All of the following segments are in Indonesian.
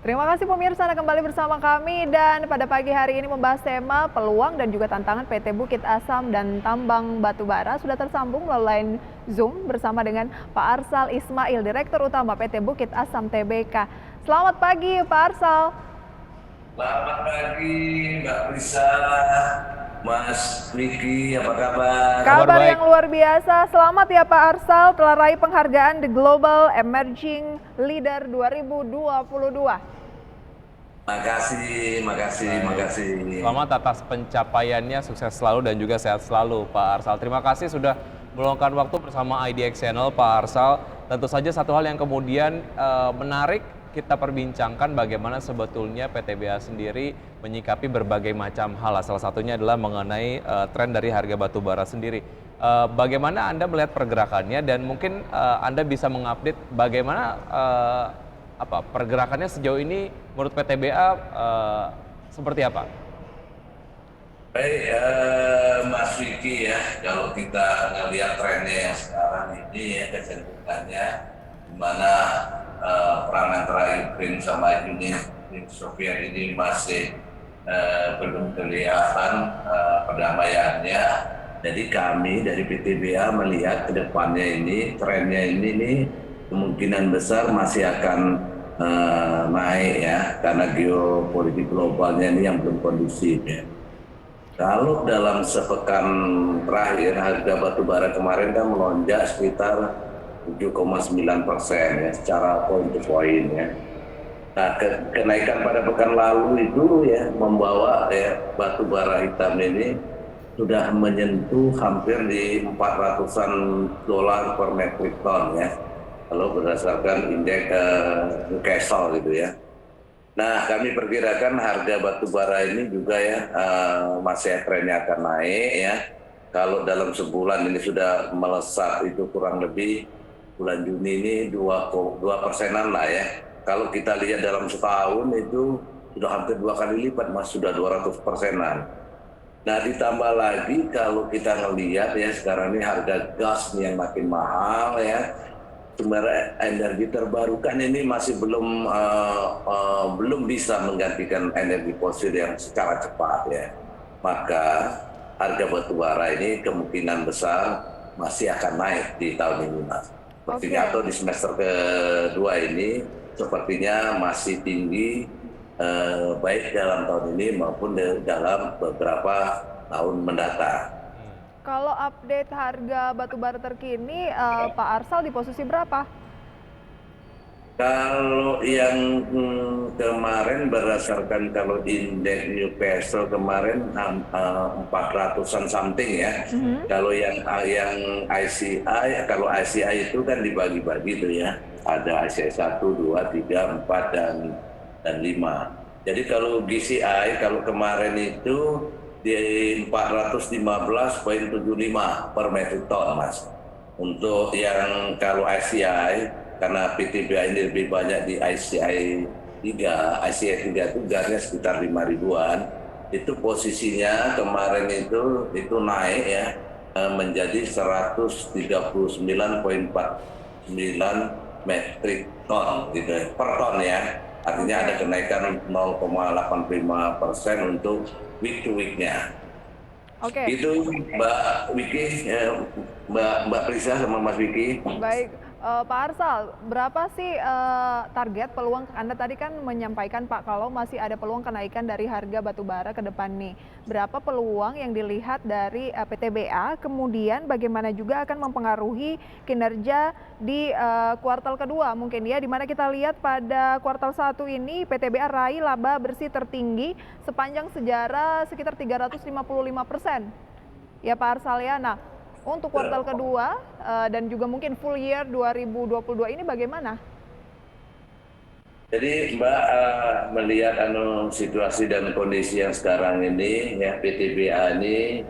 Terima kasih pemirsa Anda kembali bersama kami dan pada pagi hari ini membahas tema peluang dan juga tantangan PT Bukit Asam dan Tambang Batubara sudah tersambung melalui Zoom bersama dengan Pak Arsal Ismail, Direktur Utama PT Bukit Asam Tbk. Selamat pagi Pak Arsal. Selamat pagi Mbak Prisa, Mas Wiki, apa kabar? Kabar yang luar biasa. Selamat ya Pak Arsal telah raih penghargaan The Global Emerging Leader 2022. Makasih. Selamat atas pencapaiannya, sukses selalu dan juga sehat selalu Pak Arsal. Terima kasih sudah meluangkan waktu bersama IDX Channel Pak Arsal. Tentu saja satu hal yang kemudian menarik kita perbincangkan bagaimana sebetulnya PTBA sendiri menyikapi berbagai macam hal. Salah satunya adalah mengenai tren dari harga batu bara sendiri. Bagaimana Anda melihat pergerakannya dan mungkin Anda bisa mengupdate bagaimana pergerakannya sejauh ini menurut PTBA seperti apa? Baik, Mas Wiki ya, kalau kita ngelihat trennya yang sekarang ini ya, kecenderungannya di mana perang antara Ukraina sama Uni Soviet ini masih belum kelihatan perdamaiannya. Jadi kami dari PTBA melihat ke depannya ini, trennya ini nih, kemungkinan besar masih akan naik ya, karena geopolitik globalnya ini yang belum kondusif ya. Kalau dalam sepekan terakhir harga batu bara kemarin kan melonjak sekitar 7,9% ya, secara poin to poin ya. Nah, kenaikan pada pekan lalu itu ya membawa ya batu bara hitam ini sudah menyentuh hampir di 400-an dolar per metrik ton ya. Kalau berdasarkan indeks Newcastle gitu ya. Nah, kami perkirakan harga batu bara ini juga ya masih trennya akan naik ya. Kalau dalam sebulan ini sudah melesat itu kurang lebih bulan Juni ini 2%-an lah ya. Kalau kita lihat dalam setahun itu sudah hampir 2 kali lipat, Mas, sudah 200%-an. Nah, ditambah lagi kalau kita ngelihat ya sekarang ini harga gas nih yang makin mahal ya. Sumber energi terbarukan ini masih belum bisa menggantikan energi fosil yang secara cepat ya. Maka harga batu bara ini kemungkinan besar masih akan naik di tahun ini, Mas. Sepertinya atau di semester kedua ini sepertinya masih tinggi baik dalam tahun ini maupun dalam beberapa tahun mendatang. Kalau update harga batubara terkini, Pak Arsal di posisi berapa? Kalau yang kemarin berdasarkan kalau indeks Newcastle kemarin 400-an something ya. Kalau yang ICI, kalau ICI itu kan dibagi-bagi tuh ya. Ada ICI 1, 2, 3, 4 dan 5. Jadi kalau GCI kalau kemarin itu di 415,75 per metrik ton, Mas. Untuk yang kalau ICI, karena PTBA ini lebih banyak di ICI 3 itu gasnya sekitar 5 ribuan. Itu posisinya kemarin itu naik ya menjadi 139,49 metrik ton gitu per ton ya. Artinya ada kenaikan 0,85% untuk week to week-nya. Itu Mbak Wiki, Mbak Prisa sama Mas Wiki. Baik, Pak Arsal, berapa sih target peluang? Anda tadi kan menyampaikan Pak kalau masih ada peluang kenaikan dari harga batubara ke depan nih. Berapa peluang yang dilihat dari PTBA? Kemudian bagaimana juga akan mempengaruhi kinerja di kuartal kedua mungkin ya, di mana kita lihat pada kuartal 1 ini PTBA raih laba bersih tertinggi sepanjang sejarah sekitar 355%. Ya Pak Arsal ya. Nah, untuk kuartal kedua dan juga mungkin full year 2022 ini bagaimana? Jadi Mbak melihat situasi dan kondisi yang sekarang ini ya, PTBA ini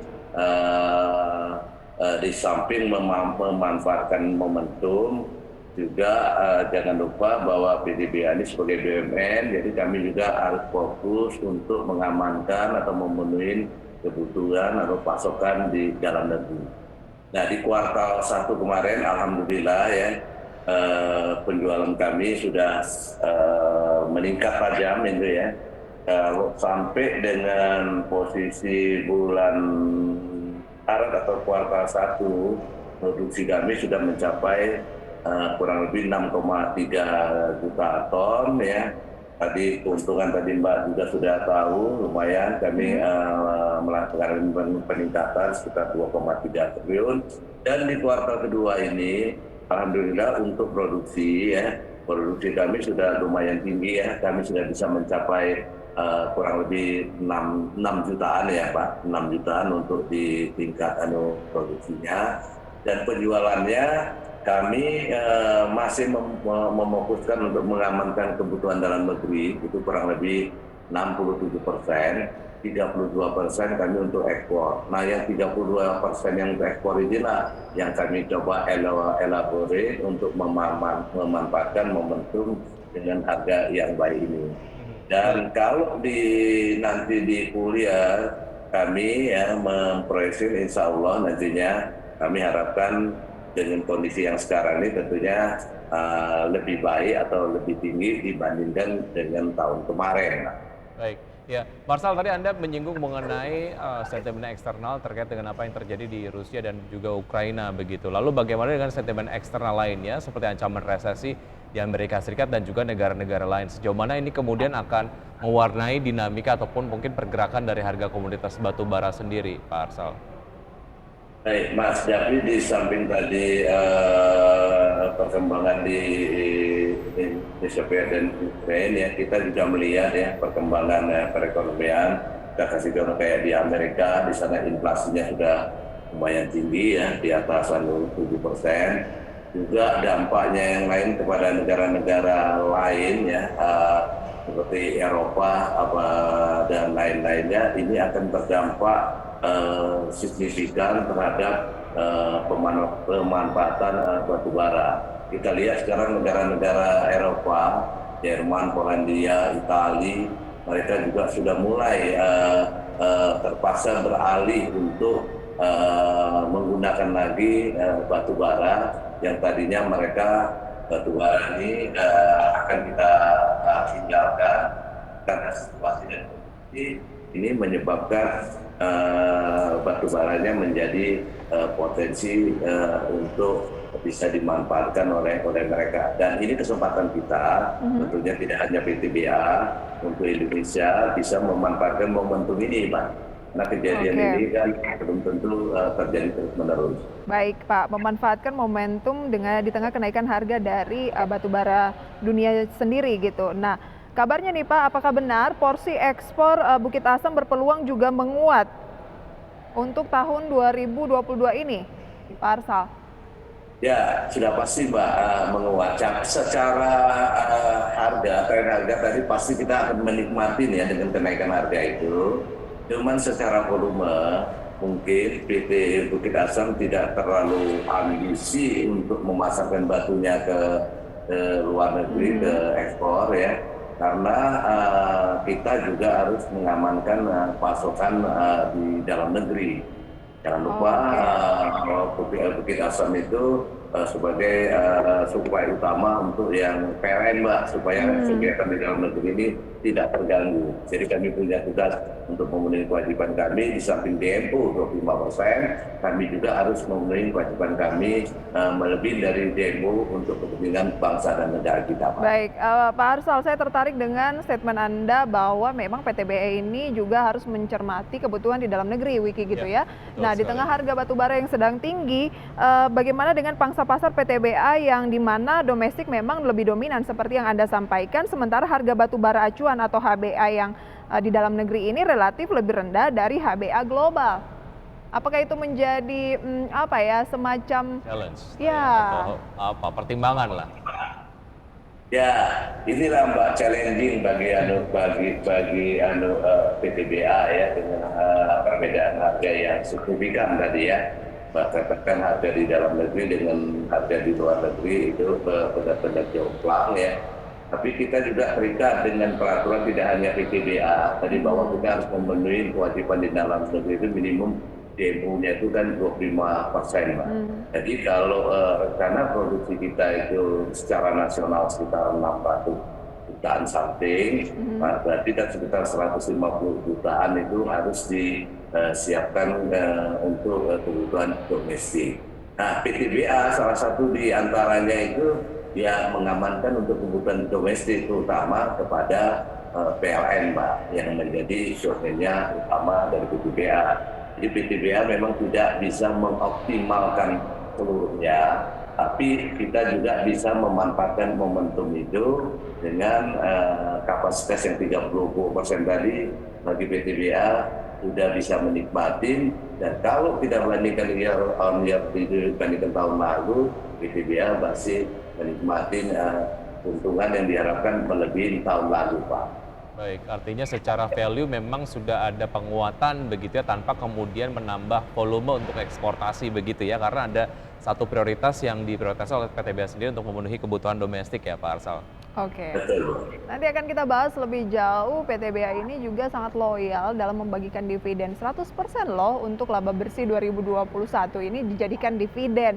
di samping memanfaatkan momentum juga jangan lupa bahwa PTBA ini sebagai BUMN, jadi kami juga harus fokus untuk mengamankan atau memenuhi kebutuhan atau pasokan di dalam negeri. Nah, di kuartal 1 kemarin alhamdulillah ya penjualan kami sudah meningkat tajam itu ya. Kalau sampai dengan posisi bulan Maret atau kuartal 1, produksi kami sudah mencapai kurang lebih 6,3 juta ton ya. Tadi keuntungan tadi Mbak juga sudah tahu, lumayan kami melakukan peningkatan sekitar 2,3 triliun. Dan di kuartal kedua ini, alhamdulillah untuk produksi ya, produksi kami sudah lumayan tinggi ya. Kami sudah bisa mencapai kurang lebih 6 jutaan ya Pak, 6 jutaan untuk di tingkat produksinya. Dan penjualannya kami masih mefokuskan untuk mengamankan kebutuhan dalam negeri, itu kurang lebih 67%, 32% kami untuk ekspor. Nah yang 32% yang untuk ekspor inilah yang kami coba elaborate untuk memanfaatkan momentum dengan harga yang baik ini. Dan kalau nanti di kuliah kami ya memproyeksi insya Allah nantinya kami harapkan dengan kondisi yang sekarang ini tentunya lebih baik atau lebih tinggi dibandingkan dengan tahun kemarin. Baik, ya, Marsal tadi Anda menyinggung mengenai sentimen eksternal terkait dengan apa yang terjadi di Rusia dan juga Ukraina begitu. Lalu bagaimana dengan sentimen eksternal lainnya seperti ancaman resesi di Amerika Serikat dan juga negara-negara lain? Sejauh mana ini kemudian akan mewarnai dinamika ataupun mungkin pergerakan dari harga komoditas batu bara sendiri, Pak Arsal? Baik, Mas Jafri, di samping tadi perkembangan di Indonesia dan Ukraina ya, kita juga melihat ya perkembangan perekonomian. Kita kasih contoh kayak di Amerika, di sana inflasinya sudah lumayan tinggi ya, di atas 7%. Juga dampaknya yang lain kepada negara-negara lain ya, seperti Eropa dan lain-lainnya, ini akan terdampak signifikan terhadap pemanfaatan batu bara. Kita lihat sekarang negara-negara Eropa, Jerman, Polandia, Italia, mereka juga sudah mulai terpaksa beralih untuk menggunakan lagi batu bara yang tadinya mereka batu bara ini akan kita tinggalkan karena situasi dan kondisi ini menyebabkan batu baranya menjadi potensi untuk bisa dimanfaatkan oleh mereka. Dan ini kesempatan kita, tentunya tidak hanya PTBA, untuk Indonesia bisa memanfaatkan momentum ini, Pak. Nah kejadian ini kan belum tentu terjadi terus-menerus. Baik Pak, memanfaatkan momentum dengan di tengah kenaikan harga dari batu bara dunia sendiri gitu. Nah, kabarnya nih Pak, apakah benar porsi ekspor Bukit Asam berpeluang juga menguat untuk tahun 2022 ini, Pak Arsal? Ya, sudah pasti Mbak menguat. Secara tren harga tadi pasti kita akan menikmati ya dengan kenaikan harga itu. Cuman secara volume mungkin PT Bukit Asam tidak terlalu ambisi untuk memasarkan batunya ke luar negeri, ke ekspor ya. Karena kita juga harus mengamankan pasokan di dalam negeri. Jangan lupa Bukit Asam itu sebagai suplai utama untuk yang PLN, Mbak, supaya kegiatan di dalam negeri ini tidak terganggu. Jadi kami punya tugas untuk memenuhi kewajiban kami, di samping DMO 25%, kami juga harus memenuhi kewajiban kami melebihi dari DMO untuk kepentingan bangsa dan negara kita, Pak. Baik, Pak Arsal, saya tertarik dengan statement Anda bahwa memang PTBA ini juga harus mencermati kebutuhan di dalam negeri, Wiki gitu ya. Nah, di tengah harga batubara yang sedang tinggi, bagaimana dengan pangsa pasar PTBA yang di mana domestik memang lebih dominan seperti yang Anda sampaikan, sementara harga batubara acuan atau HBA yang di dalam negeri ini relatif lebih rendah dari HBA global. Apakah itu menjadi semacam challenge ya atau pertimbangan lah? Ya, inilah Mbak challenging bagi PTBA ya, dengan perbedaan harga yang signifikan tadi ya. Katakan harga di dalam negeri dengan harga di luar negeri itu benar-benar jomplang ya. Tapi kita juga terikat dengan peraturan tidak hanya PTBA tadi bahwa kita harus memenuhi kewajiban di dalam negeri itu minimum DMO-nya itu kan 25%, Mbak. Jadi kalau rencana produksi kita itu secara nasional sekitar 600 jutaan something, berarti kan sekitar 150 jutaan itu harus disiapkan untuk kebutuhan domestik. Nah, PTBA salah satu di antaranya itu ya mengamankan untuk kebutuhan domestik, terutama kepada PLN, Mbak, yang menjadi shortnya utama dari PTBA. Jadi PTBA memang tidak bisa mengoptimalkan seluruhnya, tapi kita juga bisa memanfaatkan momentum itu dengan kapasitas yang 30% tadi bagi PTBA sudah bisa menikmati. Dan kalau kita bandingkan year on year dibandingkan tahun lalu, PTBA masih menikmati keuntungan yang diharapkan melebihi tahun lalu, Pak. Baik, artinya secara value memang sudah ada penguatan begitu ya, tanpa kemudian menambah volume untuk eksportasi begitu ya, karena ada satu prioritas yang diprioritaskan oleh PTBA sendiri untuk memenuhi kebutuhan domestik ya Pak Arsal. Oke, nanti akan kita bahas lebih jauh. PTBA ini juga sangat loyal dalam membagikan dividen 100% loh untuk laba bersih 2021 ini dijadikan dividen.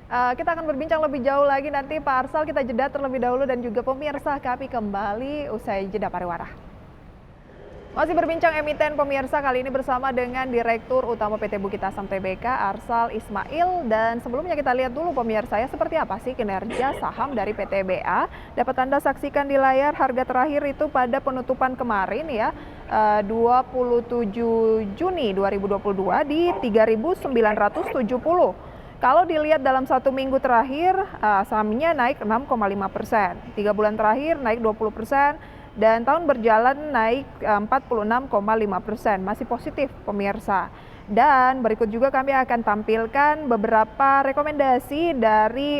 Kita akan berbincang lebih jauh lagi nanti Pak Arsal, kita jeda terlebih dahulu dan juga pemirsa kami kembali usai jeda pariwara. Masih berbincang emiten pemirsa, kali ini bersama dengan Direktur Utama PT Bukit Asam Tbk Arsal Ismail, dan sebelumnya kita lihat dulu pemirsa ya seperti apa sih kinerja saham dari PTBA. Dapat Anda saksikan di layar harga terakhir itu pada penutupan kemarin ya, 27 Juni 2022 di 3.970. Kalau dilihat dalam satu minggu terakhir, sahamnya naik 6,5%, 3 bulan terakhir naik 20%, dan tahun berjalan naik 46,5%, masih positif pemirsa. Dan berikut juga kami akan tampilkan beberapa rekomendasi dari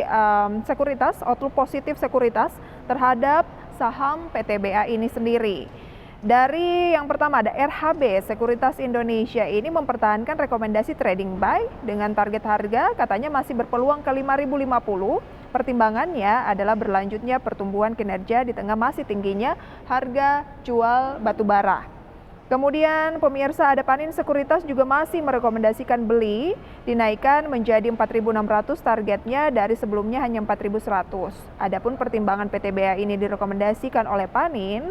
sekuritas, outlook positif sekuritas terhadap saham PTBA ini sendiri. Dari yang pertama ada RHB, Sekuritas Indonesia ini mempertahankan rekomendasi trading buy dengan target harga katanya masih berpeluang ke 5.050. Pertimbangannya adalah berlanjutnya pertumbuhan kinerja di tengah masih tingginya harga jual batubara. Kemudian pemirsa ada Panin Sekuritas juga masih merekomendasikan beli, dinaikkan menjadi 4.600 targetnya dari sebelumnya hanya 4.100. Adapun pertimbangan PTBA ini direkomendasikan oleh Panin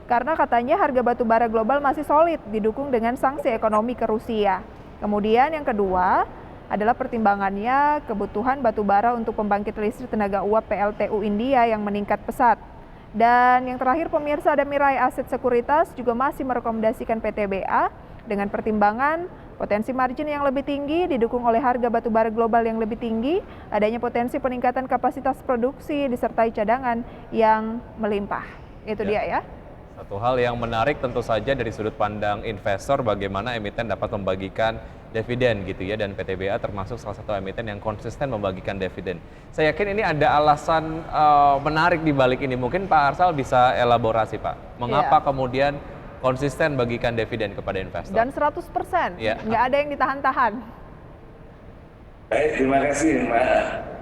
karena katanya harga batu bara global masih solid didukung dengan sanksi ekonomi ke Rusia. Kemudian yang kedua adalah pertimbangannya kebutuhan batu bara untuk pembangkit listrik tenaga uap PLTU India yang meningkat pesat. Dan yang terakhir pemirsa ada Mirai Aset Sekuritas juga masih merekomendasikan PTBA dengan pertimbangan potensi margin yang lebih tinggi didukung oleh harga batu bara global yang lebih tinggi, adanya potensi peningkatan kapasitas produksi disertai cadangan yang melimpah. Itu dia ya. Satu hal yang menarik tentu saja dari sudut pandang investor bagaimana emiten dapat membagikan dividen gitu ya, dan PTBA termasuk salah satu emiten yang konsisten membagikan dividen. Saya yakin ini ada alasan menarik di balik ini. Mungkin Pak Arsal bisa elaborasi Pak, mengapa kemudian konsisten bagikan dividen kepada investor? Dan 100%, nggak ada yang ditahan-tahan. Baik, terima kasih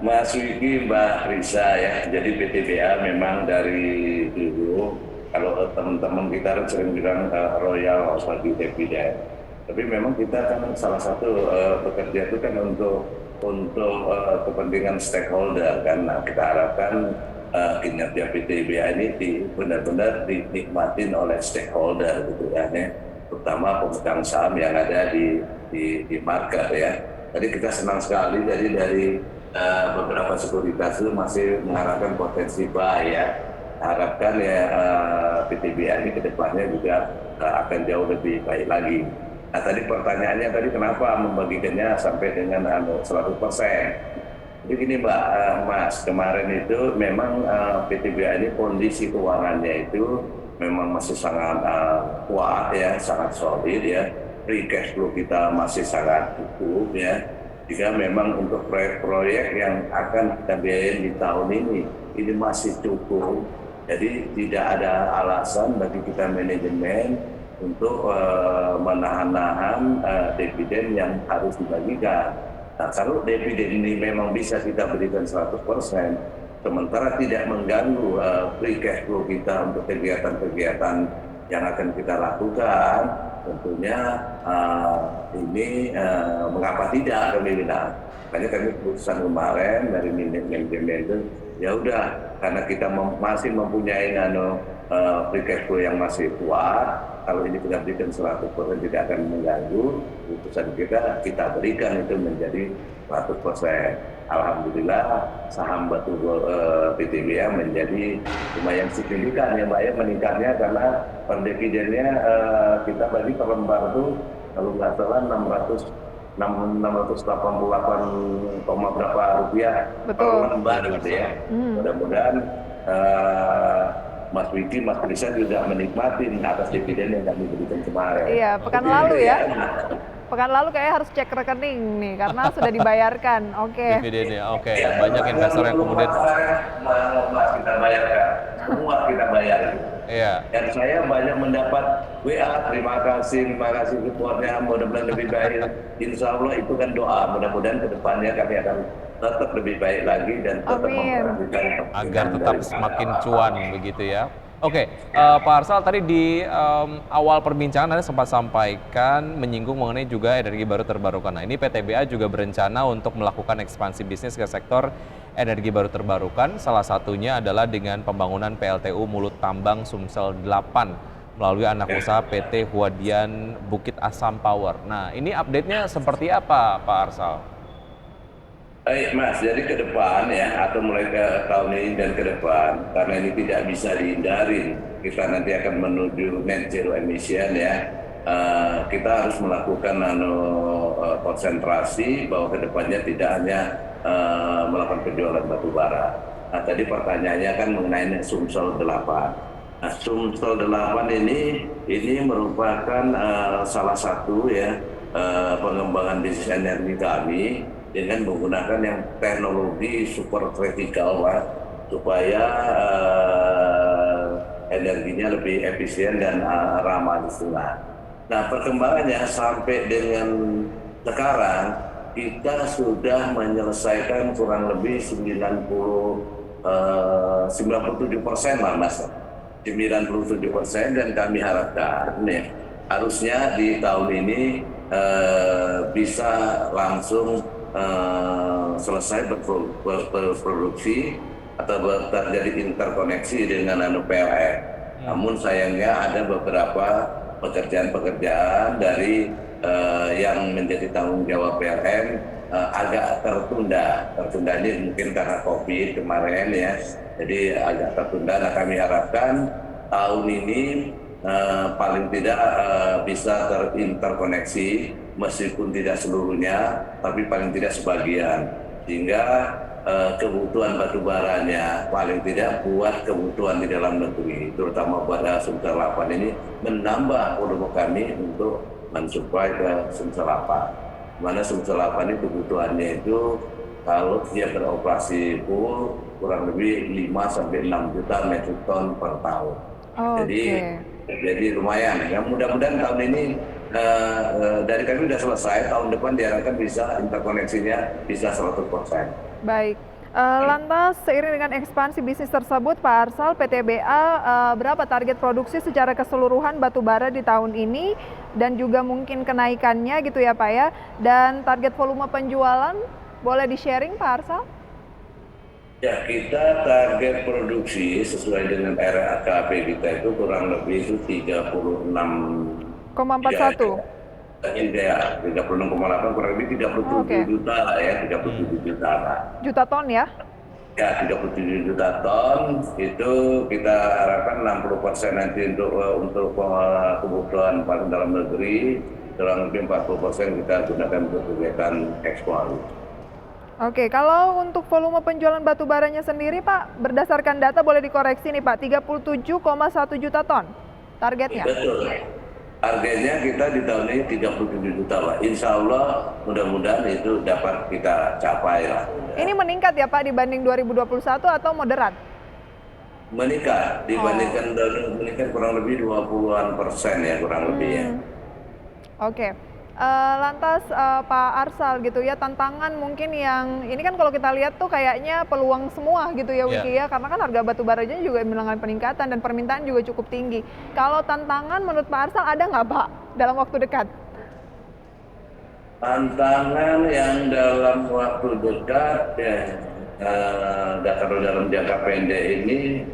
Mas Wiki, Mbak Risa ya. Jadi PTBA memang dari dulu, kalau teman-teman kita sering bilang royal bagi dividen, tapi memang kita kan salah satu bekerja itu kan untuk kepentingan stakeholder kan. Nah, kita harapkan kinerja PTBA ini benar-benar dinikmatin oleh stakeholder gitu kan ya, terutama pemegang saham yang ada di market ya. Tadi kita senang sekali jadi dari beberapa sekuritas itu masih mengharapkan potensi buy ya. Harapkan ya PTBA ini kedepannya juga akan jauh lebih baik lagi. Nah tadi pertanyaannya tadi kenapa membagikannya sampai dengan 100%? Jadi gini Mas, kemarin itu memang PTBA ini kondisi keuangannya itu memang masih sangat kuat ya, sangat solid ya. Free cash flow kita masih sangat cukup ya. Jika memang untuk proyek-proyek yang akan kita biayain di tahun ini masih cukup. Jadi tidak ada alasan bagi kita manajemen untuk menahan-nahan dividen yang harus dibagikan. Nah, kalau dividen ini memang bisa kita berikan 100%, sementara tidak mengganggu free cash flow kita untuk kegiatan-kegiatan yang akan kita lakukan, tentunya ini mengapa tidak kami bilang. Makanya kami keputusan kemarin dari manajemen itu, ya udah karena kita masih mempunyai free cash flow yang masih kuat, kalau ini kita berikan 100% tidak akan mengganggu, keputusan kita berikan itu menjadi 100%. Alhamdulillah saham PTBA menjadi lumayan signifikan ya Mbak ya, meningkatnya karena per dividennya kita bagi per lembar itu kalau nggak salah 688, berapa rupiah per lembar gitu ya. Mudah-mudahan Mas Wiki, Mas Krisa juga menikmati atas dividen yang kami berikan kemarin. Iya, pekan lalu ya. Pekan lalu kayak harus cek rekening nih karena sudah dibayarkan. Oke. Dividennya, oke. Banyak investor yang kemudian kita bayarkan, semua kita bayar. Iya. Dan saya banyak mendapat WA, terima kasih supportnya, mudah-mudahan lebih baik. Insya Allah itu kan doa, mudah-mudahan ke depannya kami akan tetap lebih baik lagi dan tetap memperhatikan agar tetap semakin cuan begitu ya. Oke, Pak Arsal tadi di awal perbincangan Anda sempat sampaikan menyinggung mengenai juga energi baru terbarukan. Nah, ini PTBA juga berencana untuk melakukan ekspansi bisnis ke sektor energi baru terbarukan. Salah satunya adalah dengan pembangunan PLTU Mulut Tambang Sumsel 8 melalui anak usaha PT Huadian Bukit Asam Power. Nah, ini update-nya seperti apa, Pak Arsal? Baik Mas, jadi ke depan ya, atau mulai ke tahun ini dan ke depan, karena ini tidak bisa dihindari, kita nanti akan menuju net zero emission ya, kita harus melakukan konsentrasi bahwa ke depannya tidak hanya melakukan penjualan batu bara. Nah tadi pertanyaannya kan mengenai Sumsel 8. Nah Sumsel 8 ini merupakan salah satu ya pengembangan bisnis energi kami, dengan menggunakan yang teknologi super kritikal Pak, supaya energinya lebih efisien dan ramah lingkungan. Nah perkembangannya sampai dengan sekarang kita sudah menyelesaikan kurang lebih 97% lah Mas, 97%, dan kami harapkan nih harusnya di tahun ini bisa langsung selesai berproduksi atau terjadi interkoneksi dengan PLN. Namun sayangnya ada beberapa pekerjaan dari yang menjadi tanggung jawab PLN agak tertunda. Tertunda ini mungkin karena COVID kemarin ya, jadi agak tertunda. Nah kami harapkan tahun ini paling tidak bisa terinterkoneksi, meskipun tidak seluruhnya, tapi paling tidak sebagian, sehingga kebutuhan batu baranya paling tidak buat kebutuhan di dalam negeri, terutama pada Sumsel 8 ini menambah volume kami untuk mensuplai ke Sumsel 8. Mana Sumsel 8 ini kebutuhannya itu kalau dia beroperasi full kurang lebih 5-6 juta metrik ton per tahun. Jadi lumayan. Ya, mudah-mudahan tahun ini dari kami sudah selesai, tahun depan diharapkan bisa interkoneksinya bisa 100%. Baik. Lantas seiring dengan ekspansi bisnis tersebut, Pak Arsal, PTBA berapa target produksi secara keseluruhan batu bara di tahun ini dan juga mungkin kenaikannya gitu ya Pak ya? Dan target volume penjualan boleh di-sharing Pak Arsal? Ya, kita target produksi sesuai dengan RAKP kita itu kurang lebih itu 36,41. Ya, 36,8 kurang lebih 37 juta lah ya, 37 juta lah. Juta ton ya? Ya, 37 juta ton itu kita harapkan 60% nanti untuk kebutuhan paling dalam negeri, kurang lebih 40% kita gunakan untuk kegiatan ekspor. Oke, kalau untuk volume penjualan batu baranya sendiri Pak, berdasarkan data boleh dikoreksi nih Pak, 37,1 juta ton targetnya? Betul. Targetnya kita di tahun ini 37 juta Pak. Insya Allah mudah-mudahan itu dapat kita capai lah. Ini meningkat ya Pak dibanding 2021 atau moderat? Meningkat, dibandingkan meningkat kurang lebih 20-an persen ya kurang lebih ya. Oke. Lantas Pak Arsal gitu ya, tantangan mungkin yang ini kan kalau kita lihat tuh kayaknya peluang semua gitu ya Wiki ya, karena kan harga batu baranya juga mengalami peningkatan dan permintaan juga cukup tinggi. Kalau tantangan menurut Pak Arsal ada nggak Pak dalam waktu dekat? Tantangan yang dalam waktu dekat ya, kalau dalam jangka pendek ini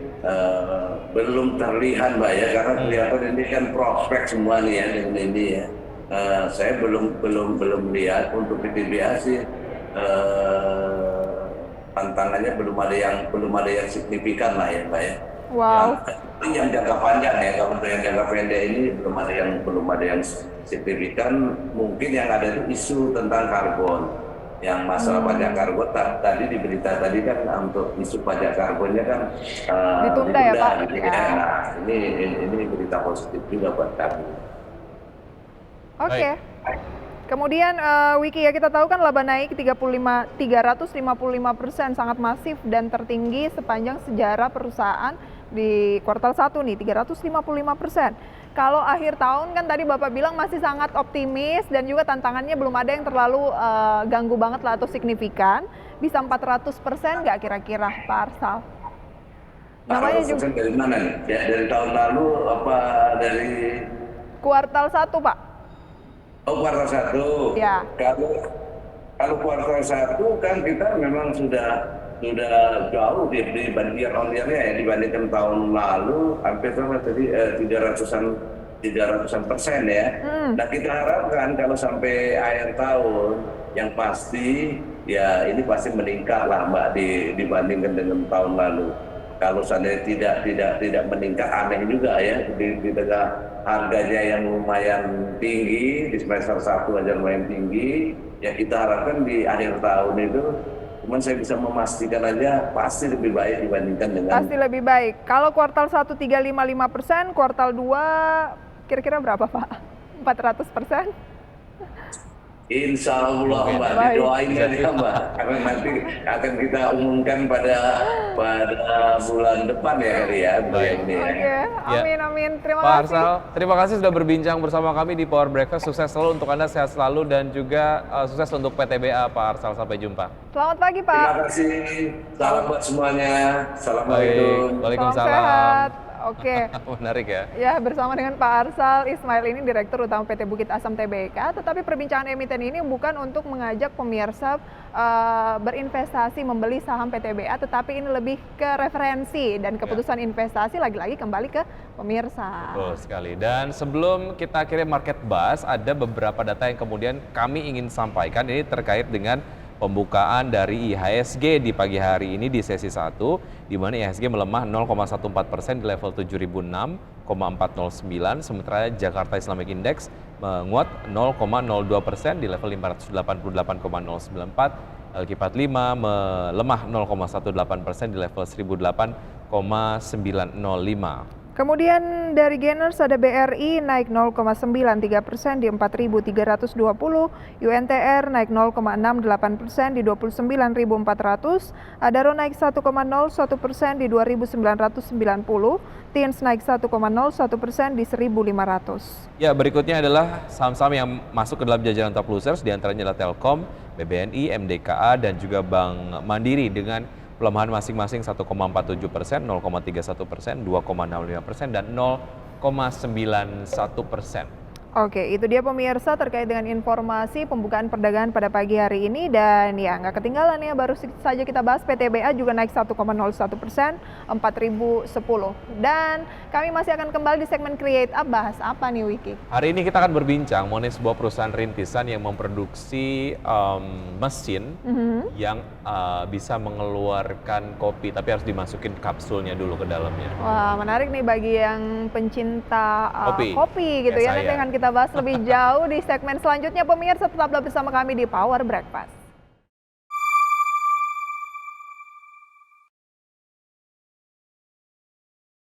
belum terlihat Mbak ya, karena kelihatan ini kan prospek semua nih ya dengan ini ya. Saya belum lihat untuk PTBA sih, tantangannya belum ada yang signifikan lah ya Mbak ya. Wow. Yang jangka panjang ya, kalau untuk yang jangka pendek ini belum ada yang signifikan. Mungkin yang ada itu isu tentang karbon, yang masalah pajak karbon tadi di berita tadi kan, untuk isu pajak karbonnya kan Ditunda ya, Pak? gitu Ya. ya. Nah, ini berita positif juga buat kami. Oke. Kemudian Wiki ya, kita tahu kan laba naik 355%, sangat masif dan tertinggi sepanjang sejarah perusahaan di kuartal 1 nih, 355%. Kalau akhir tahun kan tadi Bapak bilang masih sangat optimis dan juga tantangannya belum ada yang terlalu ganggu banget lah atau signifikan. Bisa 400% nggak kira-kira Pak Arsal? Namanya juga Dari mana nih? Ya, dari tahun lalu apa dari kuartal 1 Pak? kuartal 1? Ya. Kalau kuartal 1 kan kita memang sudah jauh dibanding year on year-nya ya, dibandingkan tahun lalu hampir sama tadi 300-an persen ya. Nah, kita harapkan kalau sampai akhir tahun yang pasti ya ini pasti meningkat lah Mbak dibandingkan dengan tahun lalu. Kalau seandainya tidak meningkat, aneh juga ya, di tengah harganya yang lumayan tinggi, di semester 1 aja lumayan tinggi, ya kita harapkan di akhir tahun itu, cuman saya bisa memastikan aja pasti lebih baik dibandingkan dengan... Pasti lebih baik. Kalau kuartal 1 355%, kuartal 2 kira-kira berapa Pak? 400%? Insya Allah Mbak, didoain aja Mbak, karena nanti akan kita umumkan pada bulan depan ya kali ya. Ini Oke, amin. Terima Pak kasih. Arsal, terima kasih sudah berbincang bersama kami di Power Breakfast. Sukses selalu untuk Anda, sehat selalu, dan juga sukses untuk PTBA Pak Arsal. Sampai jumpa. Selamat pagi Pak. Terima kasih, salam buat semuanya. Assalamualaikum. Waalaikumsalam. Salam sehat. Oke. Menarik ya. Ya, bersama dengan Pak Arsal Ismail ini Direktur Utama PT Bukit Asam Tbk. Tetapi perbincangan emiten ini bukan untuk mengajak pemirsa berinvestasi membeli saham PTBA, tetapi ini lebih ke referensi dan keputusan investasi lagi-lagi kembali ke pemirsa. Betul sekali. Dan sebelum kita kirim market buzz, ada beberapa data yang kemudian kami ingin sampaikan. Ini terkait dengan pembukaan dari IHSG di pagi hari ini di sesi 1, di mana IHSG melemah 0,14% di level 7006,409, sementara Jakarta Islamic Index menguat 0,02% di level 588,094, LQ45 melemah 0,18% di level 1008,905. Kemudian dari gainers ada BRI naik 0,93% di 4.320, UNTR naik 0,68% di 29.400, Adaro naik 1,01% di 2.990, TINS naik 1,01% di 1.500. Ya, berikutnya adalah saham-saham yang masuk ke dalam jajaran top losers, diantaranya adalah Telkom, BBNI, MDKA, dan juga Bank Mandiri dengan pelemahan masing-masing 1,47%, 0,31%, 2,65%, dan 0,91%. Oke, itu dia pemirsa terkait dengan informasi pembukaan perdagangan pada pagi hari ini. Dan ya nggak ketinggalan ya, baru saja kita bahas PTBA juga naik 1,01%, 4.010. Dan kami masih akan kembali di segmen Create Up. Bahas apa nih Wiki? Hari ini kita akan berbincang mengenai sebuah perusahaan rintisan yang memproduksi mesin yang bisa mengeluarkan kopi, tapi harus dimasukin kapsulnya dulu ke dalamnya. Wah, menarik nih bagi yang pencinta kopi gitu ya. Kayak Nanti saya. akan kita bahas lebih jauh di segmen selanjutnya. Pemirsa tetaplah bersama kami di Power Breakfast.